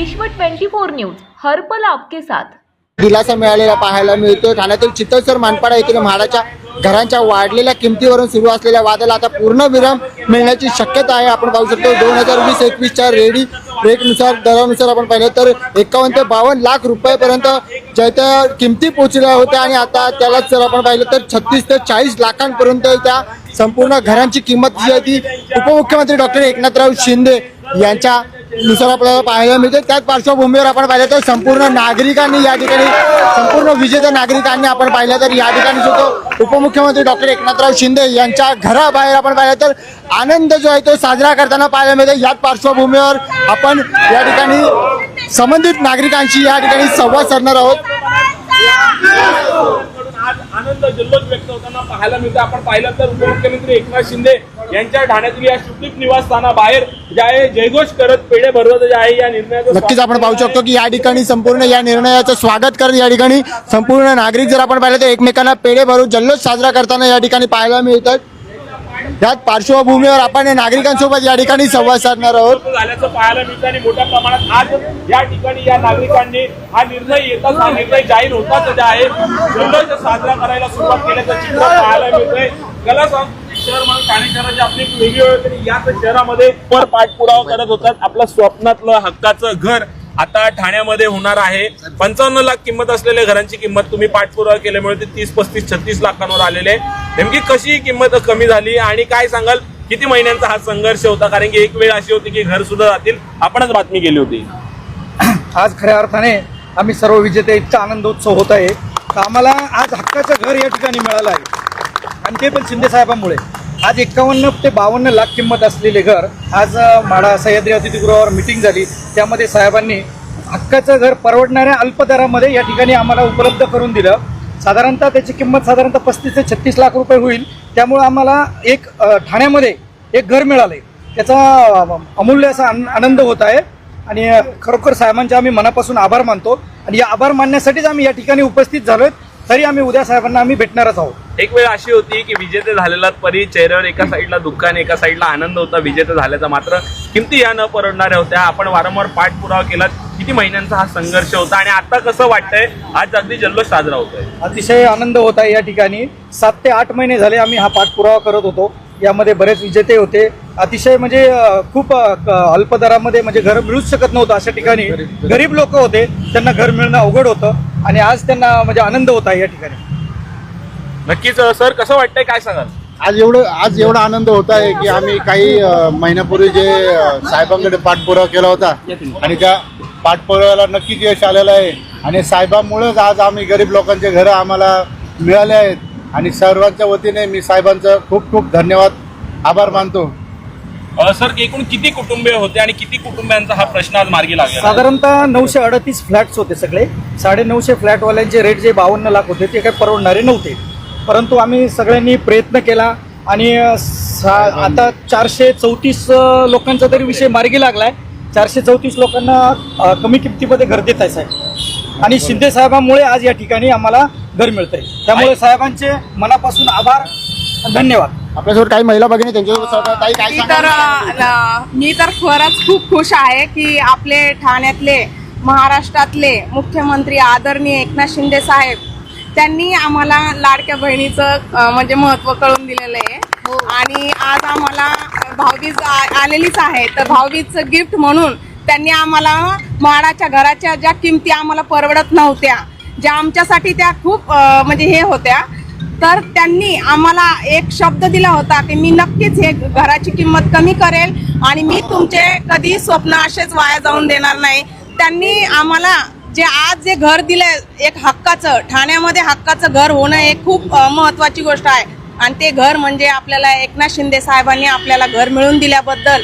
विश्व 24 न्यूज हर पल आपके साथ। दिलासा मिळालेला पाहायला मिळतो। ठाण्यातील चितळसर मानपाडा येथील म्हाडाच्या घरांच्या वाढलेल्या किमतीवरून सुरू असलेल्या वादाला आता पूर्ण विराम मिळण्याची शक्यता आहे। आपण पाहू शकतो 2020-21च्या रेडी रेटनुसार दरानुसार आपण पाहिलं तर 51 ते 52 लाख रुपयापर्यंत ज्या त्या किमती पोहोचल्या होत्या आणि आता त्यालाच जर आपण पाहिलं तर 36 ते 40 लाखांपर्यंत त्या संपूर्ण घरांची किंमत जी आहे ती उपमुख्यमंत्री डॉक्टर एकनाथराव शिंदे यांच्या नुसार आपल्याला पाहायला मिळते। त्याच पार्श्वभूमीवर आपण पाहिलं तर संपूर्ण नागरिकांनी या ठिकाणी संपूर्ण विजेते नागरिकांनी आपण पाहिलं तर या ठिकाणी जो तो उपमुख्यमंत्री डॉक्टर एकनाथराव शिंदे यांच्या घराबाहेर आपण पाहिलं तर आनंद जो आहे तो साजरा करताना पाहायला मिळते। याच पार्श्वभूमीवर आपण या ठिकाणी संबंधित नागरिकांशी या ठिकाणी संवाद साधणार आहोत। आज आनंद जल्लोष व्यक्त होताना पाहायला मिळतं। आपण पाहिलं तर उपमुख्यमंत्री एकनाथ शिंदे यांच्या ठाण्यातील या शुभदीप निवासस्थानाबाहेर जे आहे जयघोष करत पेढे भरवत जे आहे या निर्णयाचं नक्कीच आपण पाहू शकतो की या ठिकाणी संपूर्ण या निर्णयाचं स्वागत करत या ठिकाणी संपूर्ण नागरिक जर आपण पाहिलं तर एकमेकांना पेढे भरून जल्लोष साजरा करताना या ठिकाणी पाहायला मिळतात। याच पार्श्वभूमीवर आपण नागरिकांसोबत या ठिकाणी संवाद साधणार आहोत। झाल्याचं पाहायला मिळतं आणि मोठ्या प्रमाणात आज या ठिकाणी या नागरिकांनी हा निर्णय येताच हा निर्णय जाहीर होताच जे आहे जल्लोष साजरा करायला सुरुवात केल्याचं चित्र पाहायला मिळतंय। कला सांस्कृतिक शहर म्हणून ठाणे शहराची आपली एक वेगळी ओळख आहे। याच शहरामध्ये वर पाठपुरावा करत होतात आपलं स्वप्नातलं हक्काचं घर आता ठाण्यामध्ये होणार आहे। 55 लाख किंमत असलेल्या घरांची किंमत तुम्ही पाठपुरावा केल्यामुळे ते 30, 35, 36 लाखांवर आलेले। नेमकी कशी किंमत कमी झाली आणि काय सांगाल किती महिन्यांचा हा संघर्ष होता? कारण की एक वेळ अशी होती की घर सुद्धा जातील, आपणच बातमी केली होती। आज खऱ्या अर्थाने आम्ही सर्व विजेते इतका आनंदोत्सव होत आहे तर आम्हाला आज हक्काचं घर या ठिकाणी मिळालं आहे आणि ते पण शिंदे साहेबांमुळे। आज 51 ते 52 लाख किंमत असलेले घर आज म्हाडा सह्याद्री अतिथीगृहावर मिटिंग झाली, त्यामध्ये साहेबांनी हक्काचं घर परवडणाऱ्या अल्प दरामध्ये या ठिकाणी आम्हाला उपलब्ध करून दिलं। साधारणतः त्याची किंमत साधारणतः 35 ते 36 लाख रुपये होईल। त्यामुळे आम्हाला एक ठाण्यामध्ये एक घर मिळालं आहे, त्याचा अमूल्य असा आनंद होत आहे आणि खरोखर साहेबांचे आम्ही मनापासून आभार मानतो आणि या आभार मानण्यासाठीच आम्ही या ठिकाणी उपस्थित झालोय। तरी आम्ही उद्या साहेबांना आम्ही भेटणारच आहोत। एक वेळ अशी होती की विजेते झालेला परी चेहऱ्यावर एका साईडला दुःख आणि एका साईडला आनंद होता विजेते झाल्याचा, मात्र किमती या न परवडणाऱ्या होत्या। आपण वारंवार पाठपुरावा केला किती महिन्यांचा हा संघर्ष होता आणि आता कसं वाटतंय आज अगदी जल्लोष साजरा होतोय? अतिशय आनंद होत आहे या ठिकाणी। 7 ते 8 महिने झाले आम्ही हा पाठपुरावा करत होतो, यामध्ये बरेच विजेते होते। अतिशय म्हणजे खूप अल्प दरामध्ये म्हणजे घर मिळूच शकत नव्हतं, अशा ठिकाणी गरीब लोक होते, त्यांना घर मिळणं अवघड होतं आणि आज त्यांना म्हणजे आनंद होत आहे या ठिकाणी। नक्कीच सर, कसं वाटतंय काय सांगाल? आज एवढा आनंद होत आहे की आम्ही काही महिन्यापूर्वी जे साहेबांकडे पाठपुरावा केला होता आणि त्या पाठपुराव्याला नक्कीच यश आलेलं आहे आणि साहेबांमुळेच आज आम्ही गरीब लोकांचे घरं आम्हाला मिळाले आहेत आणि सर्वांच्या वतीने मी साहेबांचं खूप खूप धन्यवाद आभार मानतो। सर, एकूण किती कुटुंबीय होते आणि किती कुटुंबियांचा हा प्रश्न आज मार्गी लागला? साधारणतः 938 फ्लॅट्स होते सगळे। 950 फ्लॅटवाल्यांचे रेट जे 52 लाख होते ते काही परवडणारे नव्हते, परंतु आम्ही सगळ्यांनी प्रयत्न केला आणि आता 434 लोकांचा तरी विषय मार्गी लागलाय। 434 लोकांना कमी किमतीमध्ये घर देत आहे साहेब आणि शिंदे साहेबांमुळे आज या ठिकाणी आम्हाला घर मिळतंय, त्यामुळे साहेबांचे मनापासून आभार, धन्यवाद। आपल्यासोबत काही महिला भगिनी त्यांच्यासोबत मी तर खरंच खूप खुश आहे की आपले ठाण्यातले महाराष्ट्रातले मुख्यमंत्री आदरणीय एकनाथ शिंदे साहेब त्यांनी आम्हाला लाडक्या बहिणीचं म्हणजे महत्त्व कळून दिलेलं आहे आणि आज आम्हाला भाऊबीज आलेलीच आहे, तर भाऊबीजचं गिफ्ट म्हणून त्यांनी आम्हाला म्हाडाच्या घराच्या ज्या किमती आम्हाला परवडत नव्हत्या, ज्या आमच्यासाठी त्या खूप म्हणजे हे होत्या, तर त्यांनी आम्हाला एक शब्द दिला होता की मी नक्कीच हे घराची किंमत कमी करेल आणि मी तुमचे कधी स्वप्न असेच वाया जाऊन देणार नाही। त्यांनी आम्हाला जे घर दिलंय एक हक्काचं, ठाण्यामध्ये हक्काचं घर होणं हे खूप महत्त्वाची गोष्ट आहे आणि ते घर म्हणजे आपल्याला एकनाथ शिंदे साहेबांनी आपल्याला घर मिळवून दिल्याबद्दल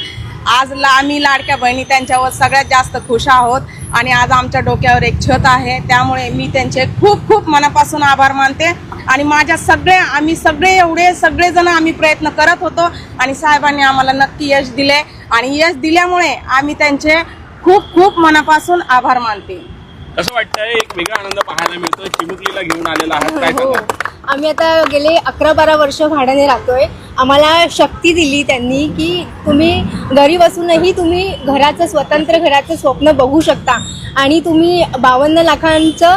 आज आम्ही लाडक्या बहिणी त्यांच्यावर सगळ्यात जास्त खुश आहोत आणि आज आमच्या डोक्यावर एक छत आहे, त्यामुळे मी त्यांचे खूप खूप मनापासून आभार मानते आणि आम्ही सगळेजण आम्ही प्रयत्न करत होतो आणि साहेबांनी आम्हाला नक्की यश दिले आणि यश दिल्यामुळे आम्ही त्यांचे खूप खूप मनापासून आभार मानते। कसं वाटतंय? एक वेगळा आनंद पाहायला मिळतो। चिमुकलीला घेऊन आलेला आहात, काय सांगाल? आम्ही आता गेले 11-12 वर्ष भाड्याने राहतोय. आम्हाला शक्ती दिली त्यांनी की तुम्ही घरी बसूनही तुम्ही स्वतंत्र घराचं स्वप्न बघू शकता आणि तुम्ही 52 लाखांचं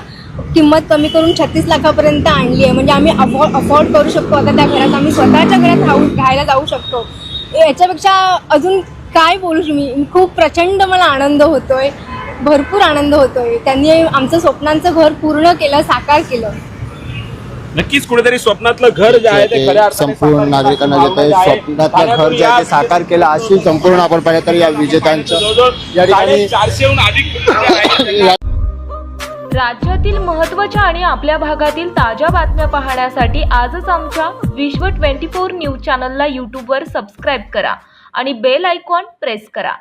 किंमत कमी करून 36 लाखापर्यंत आणली आहे. म्हणजे आम्ही अफोर्ड करू शकतो आता त्या घरात, आम्ही स्वतःच्या घरात राहायला जाऊ शकतो. याच्यापेक्षा अजून काय बोलू मी. खूप प्रचंड मला आनंद होतोय, भरपूर आनंद होतोय. त्यांनी आमचं स्वप्नांचं घर पूर्ण केलं, साकार केलं. नक्कीच कुठेतरी स्वप्नातलं घर जे आहे ते खऱ्या अर्थाने संपूर्ण नागरिकांना जे काही स्वप्नातलं घर जे आहे ते साकार केलं अशी संपूर्ण आपण पाहिलं तर या विजेत्यांचं या ठिकाणी 400हून अधिक राज्यातील महत्त्वाच्या आणि आपल्या भागातील ताज्या बातम्या पाहण्यासाठी आजच आमच्या विश्व 24 न्यूज चॅनलला यूट्यूबवर सबस्क्राईब करा आणि बेल आयकॉन प्रेस करा.